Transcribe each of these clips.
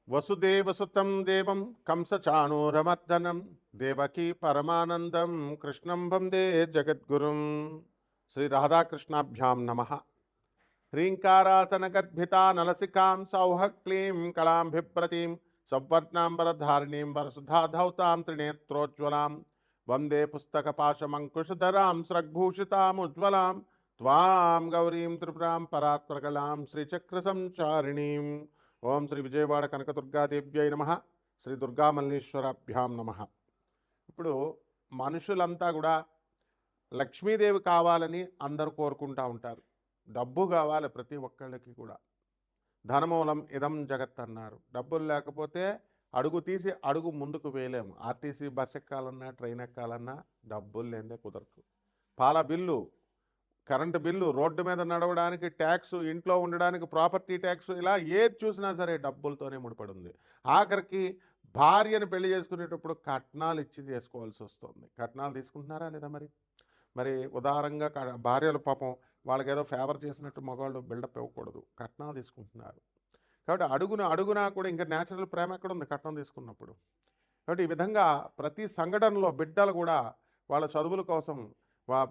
వసుదేవసుతం దేవం కంసచాణూరమర్దనం దేవకీ పరమానందం కృష్ణం వందే జగద్గురుం. శ్రీ రాధాకృష్ణాభ్యాం నమః. హ్రీంకారాసనగద్భితా నలసికాం సౌహక్లీం కళాంభిప్రతీం సౌవర్ణాంబరధారిణీం వరసుధాధౌతాం త్రినేత్రోజ్వలాం వందే పుస్తకపాశమంకుశధరాం స్రగ్భూషితాముజ్వలాం త్వాం గౌరీం త్రిపురాం పరాత్పరకలాం శ్రీచక్రసంచారిణీం. ఓం శ్రీ విజయవాడ కనకదుర్గాదేవ్యై నమః. శ్రీ దుర్గామల్లేశ్వరాభ్యాం నమః. ఇప్పుడు మనుషులంతా కూడా లక్ష్మీదేవి కావాలని అందరూ కోరుకుంటూ ఉంటారు. డబ్బు కావాలి ప్రతి ఒక్కళ్ళకి కూడా. ధనమూలం ఇదం జగత్ అన్నారు. డబ్బులు లేకపోతే అడుగు తీసి అడుగు ముందుకు వేయలేము. ఆర్టీసీ బస్ ఎక్కాలన్నా ట్రైన్ ఎక్కాలన్నా డబ్బులు లేదే కుదరదు. పాల బిల్లు, కరెంటు బిల్లు, రోడ్డు మీద నడవడానికి ట్యాక్స్, ఇంట్లో ఉండడానికి ప్రాపర్టీ ట్యాక్స్, ఇలా ఏది చూసినా సరే డబ్బులతోనే ముడిపడి ఉంది. ఆఖరికి భార్యను పెళ్లి చేసుకునేటప్పుడు కట్నాలు ఇచ్చి చేసుకోవాల్సి వస్తుంది. కట్నాలు తీసుకుంటున్నారా లేదా? మరి ఉదారంగా భార్యలు పాపం వాళ్ళకి ఏదో ఫేవర్ చేసినట్టు మగవాళ్ళు బిల్డప్ ఇవ్వకూడదు. కట్నాలు తీసుకుంటున్నారు. కాబట్టి అడుగునా కూడా ఇంకా న్యాచురల్ ప్రేమ ఎక్కడ ఉంది కట్నం తీసుకున్నప్పుడు? కాబట్టి ఈ విధంగా ప్రతి సంఘటనలో బిడ్డలు కూడా వాళ్ళ చదువుల కోసం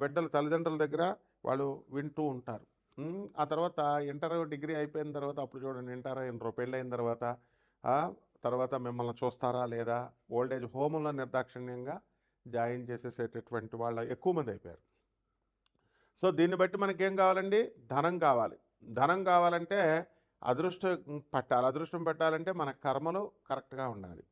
బిడ్డల తల్లిదండ్రుల దగ్గర వాళ్ళు వింటూ ఉంటారు. ఆ తర్వాత ఇంటర్ డిగ్రీ అయిపోయిన తర్వాత అప్పుడు చూడండి, ఇంటర్ పెళ్ళైన తర్వాత మిమ్మల్ని చూస్తారా లేదా, ఓల్డ్ ఏజ్ హోముల్లో నిర్దాక్షిణ్యంగా జాయిన్ చేసేసేటటువంటి వాళ్ళు ఎక్కువ మంది అయిపోయారు. సో దీన్ని బట్టి మనకేం కావాలండి? ధనం కావాలి. ధనం కావాలంటే అదృష్టం పెట్టాలంటే మన కర్మలు కరెక్ట్గా ఉండాలి.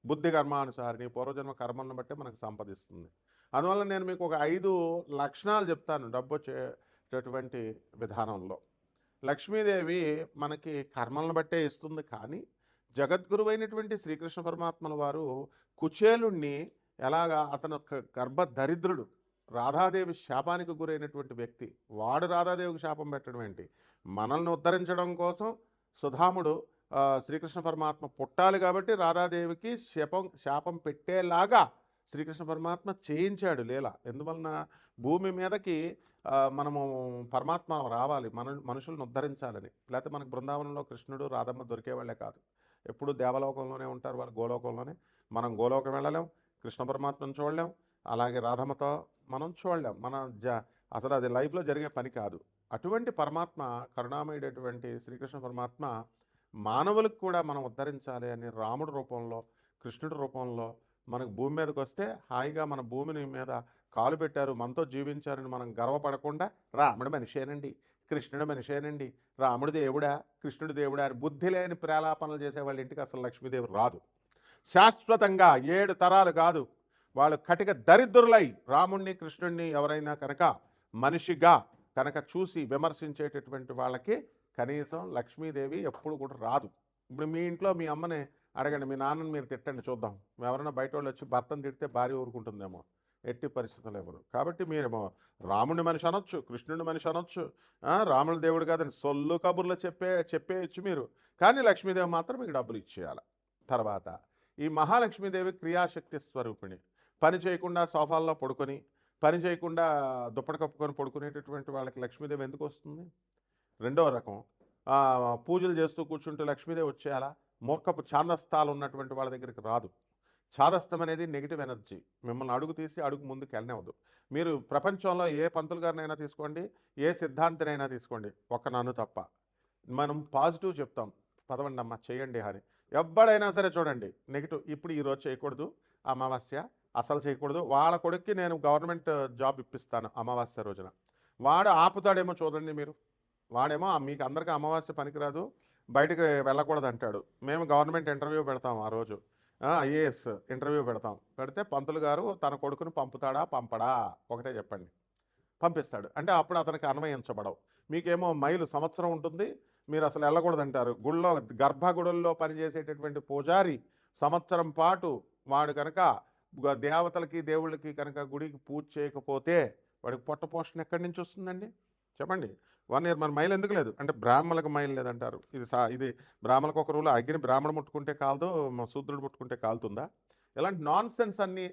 బుద్ధి కర్మానుసారిని పూర్వజన్మ కర్మలను బట్టి మనకు సంపదిస్తుంది. అందువల్ల నేను మీకు ఒక 5 లక్షణాలు చెప్తాను డబ్బు వచ్చేటటువంటి విధానంలో. లక్ష్మీదేవి మనకి కర్మలను బట్టే ఇస్తుంది. కానీ జగద్గురువైనటువంటి శ్రీకృష్ణ పరమాత్మల వారు కుచేలుణ్ణి ఎలాగా, అతను గర్భ దరిద్రుడు, రాధాదేవి శాపానికి గురైనటువంటి వ్యక్తి, వాడు రాధాదేవికి శాపం పెట్టడం ఏంటి? మనల్ని ఉద్ధరించడం కోసం సుధాముడు శ్రీకృష్ణ పరమాత్మ పుట్టాలి కాబట్టి రాధాదేవికి శాపం పెట్టేలాగా శ్రీకృష్ణ పరమాత్మ చేయించాడు లీల. ఎందువలన భూమి మీదకి మనము పరమాత్మ రావాలి, మనుషులను ఉద్ధరించాలని. లేకపోతే మనకు బృందావనంలో కృష్ణుడు రాధమ్మ దొరికేవాళ్లే కాదు. ఎప్పుడు దేవలోకంలోనే ఉంటారు వాళ్ళు, గోలోకంలోనే. మనం గోలోకం వెళ్ళలేం, కృష్ణ పరమాత్మను చూడలేం, అలాగే రాధమ్మతో మనం చూడలేం. అసలు అది లైఫ్లో జరిగే పని కాదు. అటువంటి పరమాత్మ, కరుణామయుడైనటువంటి శ్రీకృష్ణ పరమాత్మ మానవులకు కూడా మనం ఉద్ధరించాలి అని రాముడి రూపంలో, కృష్ణుడి రూపంలో మనకు భూమి మీదకి వస్తే హాయిగా మన భూమిని మీద కాలు పెట్టారు, మనతో జీవించారని మనం గర్వపడకుండా రాముడు మనిషేనండి, కృష్ణుడు మనిషేనండి, రాముడు దేవుడా, కృష్ణుడు దేవుడా అని బుద్ధి లేని ప్రేలాపనలు చేసే వాళ్ళ ఇంటికి అసలు లక్ష్మీదేవి రాదు. శాశ్వతంగా 7 తరాలు కాదు, వాళ్ళు కటిక దరిద్రులై రాముణ్ణి కృష్ణుడిని ఎవరైనా కనుక మనిషిగా కనుక చూసి విమర్శించేటటువంటి వాళ్ళకి కనీసం లక్ష్మీదేవి ఎప్పుడు కూడా రాదు. ఇప్పుడు మీ ఇంట్లో మీ అమ్మని అడగండి, మీ నాన్నని మీరు తిట్టండి చూద్దాం. ఎవరైనా బయట వాళ్ళు వచ్చి భర్తను తిడితే భార్య ఊరుకుంటుందేమో? ఎట్టి పరిస్థితులు ఇవ్వదు. కాబట్టి మీరేమో రాముడిని మనిషి అనొచ్చు, కృష్ణుడిని మనిషి అనొచ్చు, రాముల దేవుడు కాదని సొల్లు కబుర్లు చెప్పేయచ్చు మీరు. కానీ లక్ష్మీదేవి మాత్రం మీకు డబ్బులు ఇచ్చేయాలి. తర్వాత ఈ మహాలక్ష్మీదేవి క్రియాశక్తి స్వరూపిణి. పని చేయకుండా సోఫాల్లో పడుకొని, పని చేయకుండా దుప్పటి కప్పుకొని పడుకునేటటువంటి వాళ్ళకి లక్ష్మీదేవి ఎందుకు వస్తుంది? రెండవ రకం, పూజలు చేస్తూ కూర్చుంటూ లక్ష్మీదేవి వచ్చేయాలా? మూర్ఖపు ఛాందస్థాలు ఉన్నటువంటి వాళ్ళ దగ్గరికి రాదు. ఛాదస్థం అనేది నెగిటివ్ ఎనర్జీ. మిమ్మల్ని అడుగు తీసి అడుగు ముందుకు వెళ్ళనివ్వదు. మీరు ప్రపంచంలో ఏ పంతులు గారినైనా తీసుకోండి, ఏ సిద్ధాంతినైనా తీసుకోండి, ఒక్క నన్ను తప్ప. మనం పాజిటివ్ చెప్తాం, పదవండి అమ్మ చేయండి అని. ఎవ్వడైనా సరే చూడండి నెగిటివ్. ఇప్పుడు ఈరోజు చేయకూడదు, అమావాస్య అసలు చేయకూడదు. వాళ్ళ కొడుక్కి నేను గవర్నమెంట్ జాబ్ ఇప్పిస్తాను అమావాస్య రోజున, వాడు ఆపుతాడేమో చూడండి మీరు. వాడేమో మీకు అందరికీ అమావాస్య పనికిరాదు, బయటకు వెళ్ళకూడదు అంటాడు. మేము గవర్నమెంట్ ఇంటర్వ్యూ పెడతాం ఆ రోజు, ఐఏఎస్ ఇంటర్వ్యూ పెడితే పంతులు గారు తన కొడుకును పంపడా? ఒకటే చెప్పండి. పంపిస్తాడు. అంటే అప్పుడు అతనికి అన్వయించబడవు. మీకేమో మైలు సంవత్సరం ఉంటుంది, మీరు అసలు వెళ్ళకూడదంటారు. గర్భగుడుల్లో పనిచేసేటటువంటి పూజారి సంవత్సరం పాటు వాడు కనుక దేవతలకి దేవుళ్ళకి కనుక గుడికి పూజ చేయకపోతే వాడికి పొట్ట పోషణ ఎక్కడి నుంచి వస్తుందండి చెప్పండి? 1 ఇయర్. మన మైలు ఎందుకు లేదు అంటే బ్రాహ్మణులకు మైలు లేదంటారు. ఇది బ్రాహ్మణులకు ఒక రూల్, అగ్ని బ్రాహ్మణుడు ముట్టుకుంటే కాలదు, శూద్రుడు ముట్టుకుంటే కాలుతుందా? ఇలాంటి నాన్ సెన్స్ అన్నీ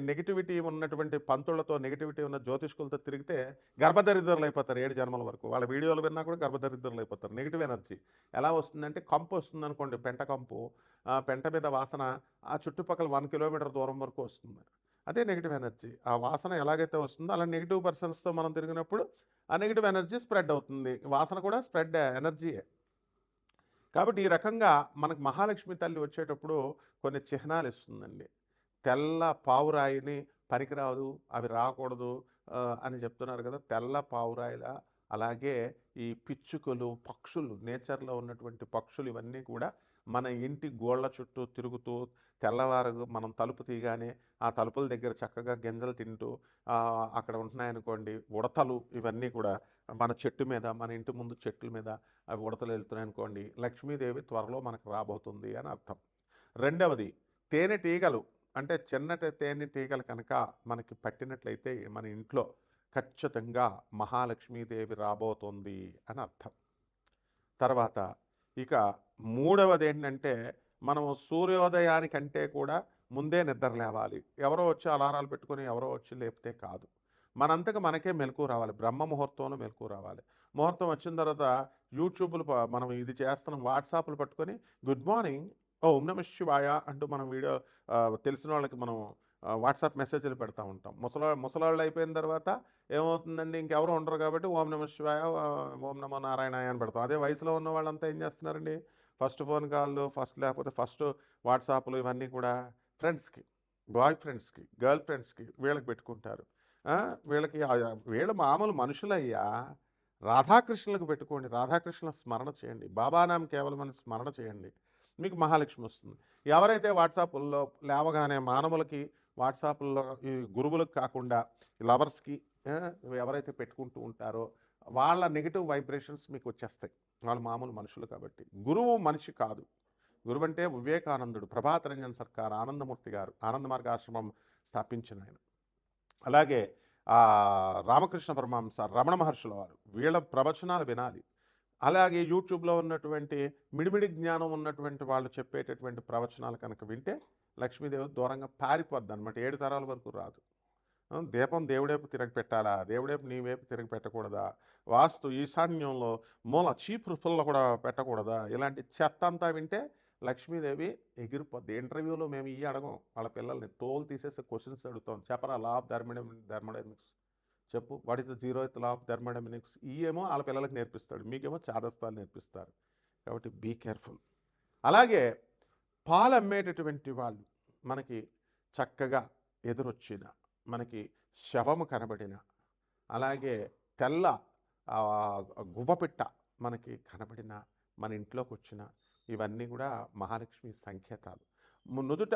నెగిటివిటీ ఉన్నటువంటి పంతులతో, నెగిటివిటీ ఉన్న జ్యోతిష్కులతో తిరిగితే గర్భదరిద్రులు అయిపోతారు 7 జన్మల వరకు. వాళ్ళ వీడియోలు విన్నా కూడా గర్భదరిద్రులు అయిపోతారు. నెగిటివ్ ఎనర్జీ ఎలా వస్తుందంటే, కంపు వస్తుందనుకోండి, పెంట కంపు. పెంట మీద వాసన ఆ చుట్టుపక్కల 1 కిలోమీటర్ దూరం వరకు వస్తుంది. అదే నెగిటివ్ ఎనర్జీ. ఆ వాసన ఎలాగైతే వస్తుందో అలా నెగిటివ్ పర్సన్స్తో మనం తిరిగినప్పుడు ఆ నెగిటివ్ ఎనర్జీ స్ప్రెడ్ అవుతుంది. వాసన కూడా స్ప్రెడ్ ఎనర్జీయే. కాబట్టి ఈ రకంగా మనకు మహాలక్ష్మి తల్లి వచ్చేటప్పుడు కొన్ని చిహ్నాలు ఇస్తుందండి. తెల్ల పావురాయిని పనికిరాదు, అవి రాకూడదు అని చెప్తున్నారు కదా. తెల్ల పావురాయిల, అలాగే ఈ పిచ్చుకలు, పక్షులు, నేచర్లో ఉన్నటువంటి పక్షులు ఇవన్నీ కూడా మన ఇంటి గోళ్ళ చుట్టూ తిరుగుతూ తెల్లవారు మనం తలుపు తీయగానే ఆ తలుపుల దగ్గర చక్కగా గింజలు తింటూ అక్కడ ఉంటున్నాయనుకోండి ఉడతలు. ఇవన్నీ కూడా మన చెట్టు మీద, మన ఇంటి ముందు చెట్ల మీద అవి ఉడతలు వెళ్తున్నాయనుకోండి, లక్ష్మీదేవి త్వరలో మనకు రాబోతుంది అని అర్థం. రెండవది, తేనెటీగలు. అంటే చిన్నటి తేనెటీగలు కనుక మనకి పట్టినట్లయితే మన ఇంట్లో ఖచ్చితంగా మహాలక్ష్మీదేవి రాబోతుంది అని అర్థం. తర్వాత ఇక మూడవది ఏంటంటే, మనం సూర్యోదయానికంటే కూడా ముందే నిద్ర లేవాలి. ఎవరో వచ్చి అలారాలు పెట్టుకొని ఎవరో వచ్చి లేపితే కాదు. మనంతకు మనకే మెలకువ రావాలి. బ్రహ్మ ముహూర్తంలో మెలకువ రావాలి. ముహూర్తం వచ్చిన తర్వాత యూట్యూబ్లు మనం ఇది చేస్తున్నాం, వాట్సాప్లు పట్టుకొని గుడ్ మార్నింగ్, ఓం నమ శివాయ అంటూ మనం వీడియో తెలిసిన వాళ్ళకి మనం వాట్సాప్ మెసేజ్లు పెడతా ఉంటాం. ముసలాళ్ళు అయిపోయిన తర్వాత ఏమవుతుందండి, ఇంకెవరు ఉండరు కాబట్టి ఓం నమ శివాయ, ఓం నమో నారాయణాయ అని పెడతాం. అదే వయసులో ఉన్న వాళ్ళంతా ఏం చేస్తున్నారండి, ఫస్ట్ ఫోన్ కాళ్ళు, లేకపోతే ఫస్ట్ వాట్సాప్లు ఇవన్నీ కూడా ఫ్రెండ్స్కి, బాయ్ ఫ్రెండ్స్కి, గర్ల్ ఫ్రెండ్స్కి, వీళ్ళకి పెట్టుకుంటారు. వీళ్ళకి వీళ్ళు మామూలు మనుషులయ్యా. రాధాకృష్ణులకు పెట్టుకోండి, రాధాకృష్ణుల స్మరణ చేయండి, బాబానాం కేవలం అని స్మరణ చేయండి, మీకు మహాలక్ష్మి వస్తుంది. ఎవరైతే వాట్సాప్ల్లో లేవగానే మానవులకి వాట్సాప్ల్లో ఈ గురువులకు కాకుండా లవర్స్కి ఎవరైతే పెట్టుకుంటూ ఉంటారో వాళ్ళ నెగిటివ్ వైబ్రేషన్స్ మీకు వచ్చేస్తాయి. వాళ్ళు మామూలు మనుషులు కాబట్టి. గురువు మనిషి కాదు. గురువు అంటే వివేకానందుడు, ప్రభాత్ రంజన్ సర్కార్, ఆనందమూర్తి గారు, ఆనంద మార్గాశ్రమం స్థాపించిన ఆయన. అలాగే రామకృష్ణ పరమహంస, రమణ మహర్షుల వారు, వీళ్ళ ప్రవచనాలు వినాలి. అలాగే యూట్యూబ్లో ఉన్నటువంటి మిడిమిడి జ్ఞానం ఉన్నటువంటి వాళ్ళు చెప్పేటటువంటి ప్రవచనాలు కనుక వింటే లక్ష్మీదేవి దూరంగా పారిపోద్ది అనమాట. 7 తరాల వరకు రాదు. దీపం దేవుడేపు తిరగ పెట్టాలా, దేవుడేపు నీ వైపు తిరగ పెట్టకూడదా, వాస్తు ఈశాన్యంలో మూల చీపు పుల్ల కూడా పెట్టకూడదా, ఇలాంటి చెత్త అంతా వింటే లక్ష్మీదేవి ఎగిరిపోద్ది. ఇంటర్వ్యూలో మేము అడగం వాళ్ళ పిల్లల్ని, తోలు తీసేసి క్వశ్చన్స్ అడుగుతాం. చెప్పరా లా ఆఫ్ థర్మోడైనమిక్స్ చెప్పు, what is the 0th law of thermodynamics. ఏమో వాళ్ళ పిల్లలకు నేర్పిస్తాడు, మీకేమో చాదస్తాలు నేర్పిస్తారు. కాబట్టి బీ కేర్ఫుల్. అలాగే పాలు అమ్మేటటువంటి వాళ్ళు మనకి చక్కగా ఎదురొచ్చిన, మనకి శవము కనబడిన, అలాగే తెల్ల గువ్వపిట్ట మనకి కనబడిన, మన ఇంట్లోకి వచ్చిన, ఇవన్నీ కూడా మహాలక్ష్మి సంకేతాలు. నుదుట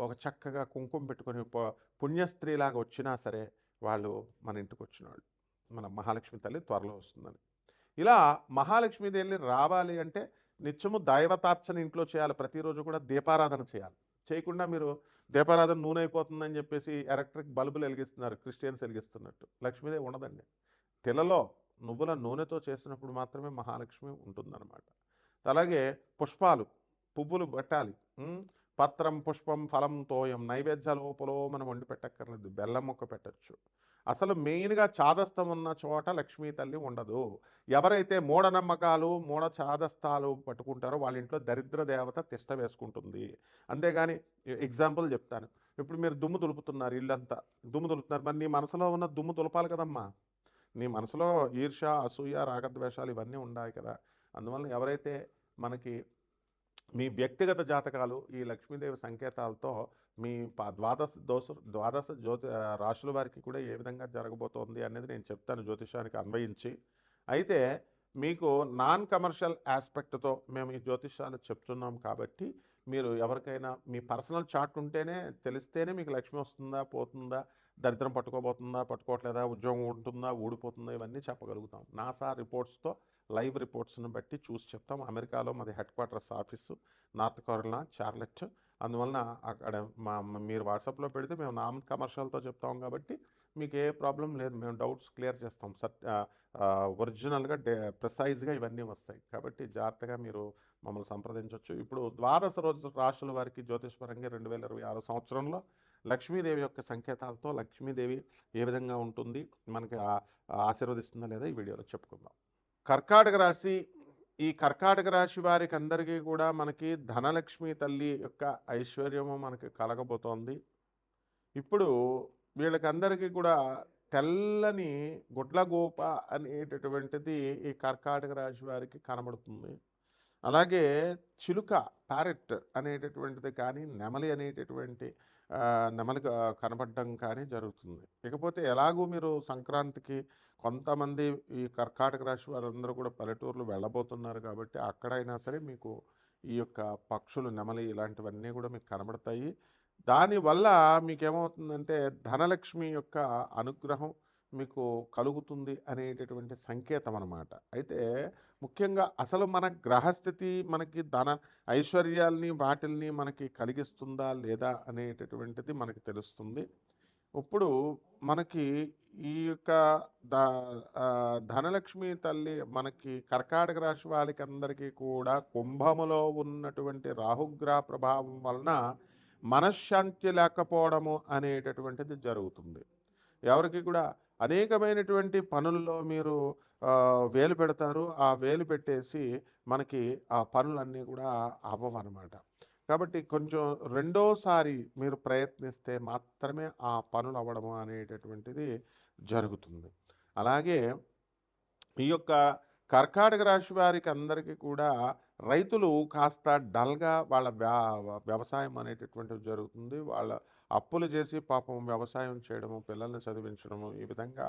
ఒక చక్కగా కుంకుమ పెట్టుకొని పుణ్యస్త్రీలాగా వచ్చినా సరే వాళ్ళు మన ఇంటికి వచ్చిన వాళ్ళు, మన మహాలక్ష్మి తల్లి త్వరలో వస్తుందని. ఇలా మహాలక్ష్మీదేవి రావాలి అంటే నిత్యము దైవతార్చన ఇంట్లో చేయాలి. ప్రతిరోజు కూడా దీపారాధన చేయాలి. చేయకుండా మీరు దీపారాధన నూనె అయిపోతుందని చెప్పేసి ఎలక్ట్రిక్ బల్బులు వెలిగిస్తున్నారు, క్రిస్టియన్స్ వెలిగిస్తున్నట్టు. లక్ష్మీదేవి ఉండదండి. తిలలో నువ్వుల నూనెతో చేసినప్పుడు మాత్రమే మహాలక్ష్మి ఉంటుందన్నమాట. అలాగే పుష్పాలు, పువ్వులు పెట్టాలి. పత్రం, పుష్పం, ఫలం, తోయం, నైవేద్యాలు లోపల మనం వండి పెట్టక్కర్లేదు, బెల్లం మొక్క పెట్టచ్చు. అసలు మెయిన్గా చాదస్తం ఉన్న చోట లక్ష్మీ తల్లి ఉండదు. ఎవరైతే మూఢనమ్మకాలు, మూఢ చాదస్తాలు పట్టుకుంటారో వాళ్ళ ఇంట్లో దరిద్ర దేవత తిష్ట వేసుకుంటుంది. అంతేగాని ఎగ్జాంపుల్ చెప్తాను. ఇప్పుడు మీరు దుమ్ము దులుపుతున్నారు, ఇల్లంతా దుమ్ము దులుపుతున్నారు, మరి నీ మనసులో ఉన్న దుమ్ము దులపాలి కదమ్మా. నీ మనసులో ఈర్ష్య, అసూయ, రాగద్వేషాలు ఇవన్నీ ఉన్నాయి కదా. అందువల్ల ఎవరైతే మనకి మీ వ్యక్తిగత జాతకాలు ఈ లక్ష్మీదేవి సంకేతాలతో మీ ద్వాదశ రాశుల వారికి కూడా ఏ విధంగా జరగబోతోంది అనేది నేను చెప్తాను జ్యోతిషానికి అన్వయించి. అయితే మీకు నాన్ కమర్షియల్ ఆస్పెక్ట్తో మేము ఈ జ్యోతిషాలు చెప్తున్నాం కాబట్టి మీరు ఎవరికైనా మీ పర్సనల్ చార్ట్ ఉంటేనే తెలిస్తేనే మీకు లక్ష్మి వస్తుందా, పోతుందా, దరిద్రం పట్టుకోబోతుందా, పట్టుకోవట్లేదా, ఉద్యోగం ఉంటుందా, ఊడిపోతుందా, ఇవన్నీ చెప్పగలుగుతాం. నాసా రిపోర్ట్స్తో లైవ్ రిపోర్ట్స్ని బట్టి చూసి చెప్తాం. అమెరికాలో మాది head quarters office, north Carolina, Charlotte. అందువలన అక్కడ మీరు వాట్సాప్లో పెడితే మేము నాన్ కమర్షియల్తో చెప్తాం కాబట్టి మీకు ఏ ప్రాబ్లం లేదు. మేము డౌట్స్ క్లియర్ చేస్తాం. ఒరిజినల్గా ప్రిసైజ్గా ఇవన్నీ వస్తాయి. కాబట్టి జాగ్రత్తగా మీరు మమ్మల్ని సంప్రదించవచ్చు. ఇప్పుడు ద్వాదశ రాశుల వారికి జ్యోతిష్పరంగా 2026 సంవత్సరంలో లక్ష్మీదేవి యొక్క సంకేతాలతో లక్ష్మీదేవి ఏ విధంగా ఉంటుంది, మనకి ఆశీర్వదిస్తుందా లేదా ఈ వీడియోలో చెప్పుకుందాం. కర్కాటక రాశి. ఈ కర్కాటక రాశి వారికి అందరికీ కూడా మనకి ధనలక్ష్మి తల్లి యొక్క ఐశ్వర్యము మనకి కలగబోతోంది. ఇప్పుడు వీళ్ళకందరికీ కూడా తెల్లని గుడ్లగోప అనేటటువంటిది ఈ కర్కాటక రాశి వారికి కనబడుతుంది. అలాగే చిలుక, ప్యారెట్ అనేటటువంటిది కానీ, నెమలి అనేటటువంటి నెమలి కనబడడం కానీ జరుగుతుంది. ఇకపోతే ఎలాగూ మీరు సంక్రాంతికి కొంతమంది ఈ కర్కాటక రాశి వారందరూ కూడా పల్లెటూర్లు వెళ్ళబోతున్నారు కాబట్టి అక్కడైనా సరే మీకు ఈ యొక్క పక్షులు, నెమలి ఇలాంటివన్నీ కూడా మీకు కనబడతాయి. దానివల్ల మీకేమవుతుందంటే ధనలక్ష్మి యొక్క అనుగ్రహం మీకు కలుగుతుంది అనేటటువంటి సంకేతం అన్నమాట. అయితే ముఖ్యంగా అసలు మన గ్రహస్థితి మనకి ధన ఐశ్వర్యాల్ని వాటిల్ని మనకి కలిగిస్తుందా లేదా అనేటటువంటిది మనకి తెలుస్తుంది. ఇప్పుడు మనకి ఈ యొక్క ధనలక్ష్మి తల్లి మనకి కర్కాటక రాశి వాళ్ళకి అందరికీ కూడా కుంభములో ఉన్నటువంటి రాహుగ్రహ ప్రభావం వలన మనశ్శాంతి లేకపోవడము అనేటటువంటిది జరుగుతుంది. ఎవరికి కూడా అనేకమైనటువంటి పనుల్లో మీరు వేలు పెడతారు. ఆ వేలు పెట్టేసి మనకి ఆ పనులన్నీ కూడా అవ్వవన్నమాట. కాబట్టి కొంచెం రెండోసారి మీరు ప్రయత్నిస్తే మాత్రమే ఆ పనులు అవ్వడము అనేటటువంటిది జరుగుతుంది. అలాగే ఈ యొక్క కర్కాటక రాశి వారికి అందరికీ కూడా రైతులు కాస్త డల్గా వాళ్ళ వ్యవసాయం అనేటటువంటిది జరుగుతుంది. వాళ్ళ అప్పులు చేసి పాపం వ్యవసాయం చేయడము, పిల్లల్ని చదివించడము, ఈ విధంగా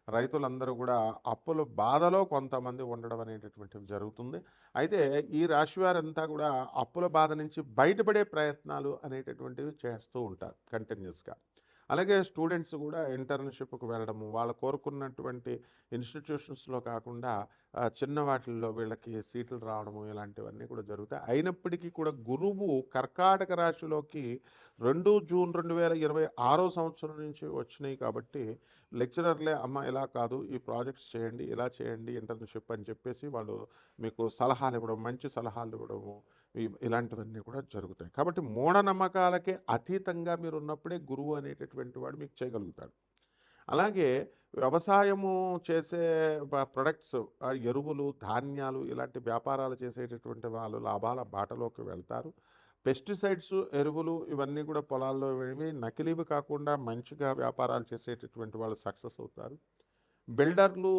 రైతులందరూ కూడా అప్పుల బాధలో కొంతమంది ఉండడం అనేటటువంటివి జరుగుతుంది. అయితే ఈ రాశి వారంతా కూడా అప్పుల బాధ నుంచి బయటపడే ప్రయత్నాలు అనేటటువంటివి చేస్తూ ఉంటారు కంటిన్యూస్గా. అలాగే స్టూడెంట్స్ కూడా ఇంటర్న్షిప్కి వెళ్ళడము, వాళ్ళు కోరుకున్నటువంటి ఇన్స్టిట్యూషన్స్లో కాకుండా చిన్న వాటిల్లో వీళ్ళకి సీట్లు రావడము ఇలాంటివన్నీ కూడా జరుగుతాయి. అయినప్పటికీ కూడా గురువు కర్కాటక రాశిలోకి 2 జూన్ 2026 సంవత్సరం నుంచి వచ్చినాయి కాబట్టి లెక్చరర్లే అమ్మ ఇలా కాదు, ఈ ప్రాజెక్ట్స్ చేయండి, ఇలా చేయండి ఇంటర్న్షిప్ అని చెప్పేసి వాళ్ళు మీకు సలహాలు ఇవ్వడం, మంచి సలహాలు ఇవ్వడము, ఇలాంటివన్నీ కూడా జరుగుతాయి. కాబట్టి మూఢనమ్మకాలకే అతీతంగా మీరు ఉన్నప్పుడే గురువు అనేటటువంటి వాడు మీకు చేయగలుగుతాడు. అలాగే వ్యవసాయము చేసే ప్రొడక్ట్స్, ఎరువులు, ధాన్యాలు ఇలాంటి వ్యాపారాలు చేసేటటువంటి వాళ్ళు లాభాల బాటలోకి వెళ్తారు. పెస్టిసైడ్స్, ఎరువులు ఇవన్నీ కూడా పొలాల్లో వేవి నకిలీవి కాకుండా మంచిగా వ్యాపారాలు చేసేటటువంటి వాళ్ళు సక్సెస్ అవుతారు. బిల్డర్లు,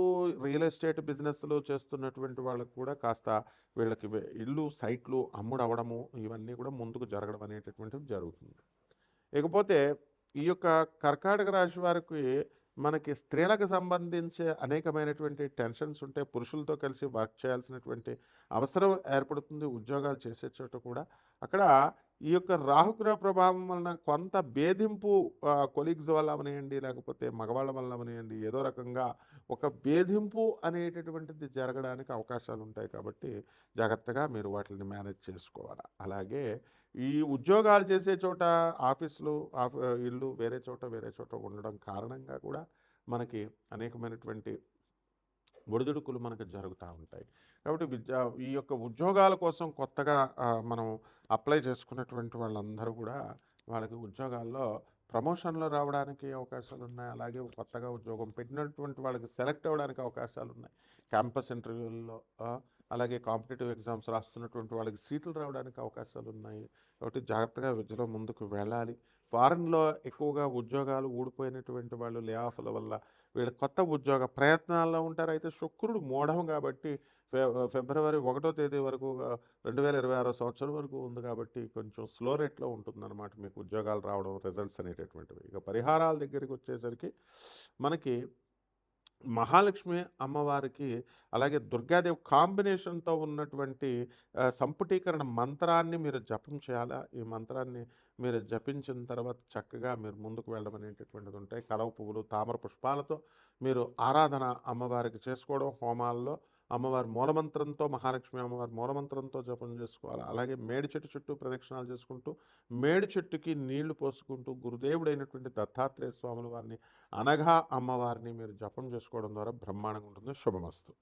రియల్ ఎస్టేట్ బిజినెస్లు చేస్తున్నటువంటి వాళ్ళకు కూడా కాస్త వీళ్ళకి ఇల్లు, సైట్లు అమ్ముడవడము ఇవన్నీ కూడా ముందుకు జరగడం అనేటటువంటిది జరుగుతుంది. ఇకపోతే ఈ యొక్క కర్కాటక రాశి వారికి మనకి స్త్రీలకు సంబంధించే అనేకమైనటువంటి టెన్షన్స్ ఉంటాయి. పురుషులతో కలిసి వర్క్ చేయాల్సినటువంటి అవసరం ఏర్పడుతుంది ఉద్యోగాలు చేసే చోట కూడా. అక్కడ ఈ యొక్క రాహుగ్రహ ప్రభావం వలన కొంత భేదింపు కొలీగ్స్ వల్ల అవనియండి, లేకపోతే మగవాళ్ళ వల్ల అవనియండి, ఏదో రకంగా ఒక భేదింపు అనేటటువంటిది జరగడానికి అవకాశాలు ఉంటాయి. కాబట్టి జాగ్రత్తగా మీరు వాటిని మేనేజ్ చేసుకోవాలి. అలాగే ఈ ఉద్యోగాలు చేసే చోట ఆఫీసులు, ఇల్లు వేరే చోట ఉండడం కారణంగా కూడా మనకి అనేకమైనటువంటి ఒడిదుడుకులు మనకు జరుగుతూ ఉంటాయి. కాబట్టి ఈ యొక్క ఉద్యోగాల కోసం కొత్తగా మనం అప్లై చేసుకున్నటువంటి వాళ్ళందరూ కూడా వాళ్ళకి ఉద్యోగాల్లో ప్రమోషన్లు రావడానికి అవకాశాలు ఉన్నాయి. అలాగే కొత్తగా ఉద్యోగం పెట్టినటువంటి వాళ్ళకి సెలెక్ట్ అవ్వడానికి అవకాశాలు ఉన్నాయి. క్యాంపస్ ఇంటర్వ్యూల్లో అలాగే కాంపిటేటివ్ ఎగ్జామ్స్ రాస్తున్నటువంటి వాళ్ళకి సీట్లు రావడానికి అవకాశాలు ఉన్నాయి. కాబట్టి జాగ్రత్తగా విద్యలో ముందుకు వెళ్ళాలి. ఫారెన్లో ఎక్కువగా ఉద్యోగాలు ఊడిపోయినటువంటి వాళ్ళు లే ఆఫ్ల వల్ల వీళ్ళు కొత్త ఉద్యోగ ప్రయత్నాల్లో ఉంటారు. అయితే శుక్రుడు మూఢం కాబట్టి ఫిబ్రవరి 1వ తేదీ వరకు 2026 సంవత్సరం వరకు ఉంది కాబట్టి కొంచెం స్లో రేట్లో ఉంటుందన్నమాట మీకు ఉద్యోగాలు రావడం, రిజల్ట్స్ అనేటటువంటివి. ఇక పరిహారాల దగ్గరికి వచ్చేసరికి మనకి మహాలక్ష్మి అమ్మవారికి అలాగే దుర్గాదేవి కాంబినేషన్తో ఉన్నటువంటి సంపుటీకరణ మంత్రాన్ని మీరు జపం చేయాలా. ఈ మంత్రాన్ని మీరు జపించిన తర్వాత చక్కగా మీరు ముందుకు వెళ్ళడం అనేటటువంటిది ఉంటాయి. కలవ పువ్వులు, తామర పుష్పాలతో మీరు ఆరాధన అమ్మవారికి చేసుకోవడం, హోమాల్లో అమ్మవారి మూలమంత్రంతో, మహాలక్ష్మి అమ్మవారి మూలమంత్రంతో జపం చేసుకోవాలి. అలాగే మేడి చెట్టు చుట్టూ ప్రదక్షిణాలు చేసుకుంటూ మేడి చెట్టుకి నీళ్లు పోసుకుంటూ గురుదేవుడైనటువంటి దత్తాత్రేయ స్వాముల వారిని అనగా అమ్మవారిని మీరు జపం చేసుకోవడం ద్వారా బ్రహ్మాండంగా ఉంటుంది. శుభమస్తు.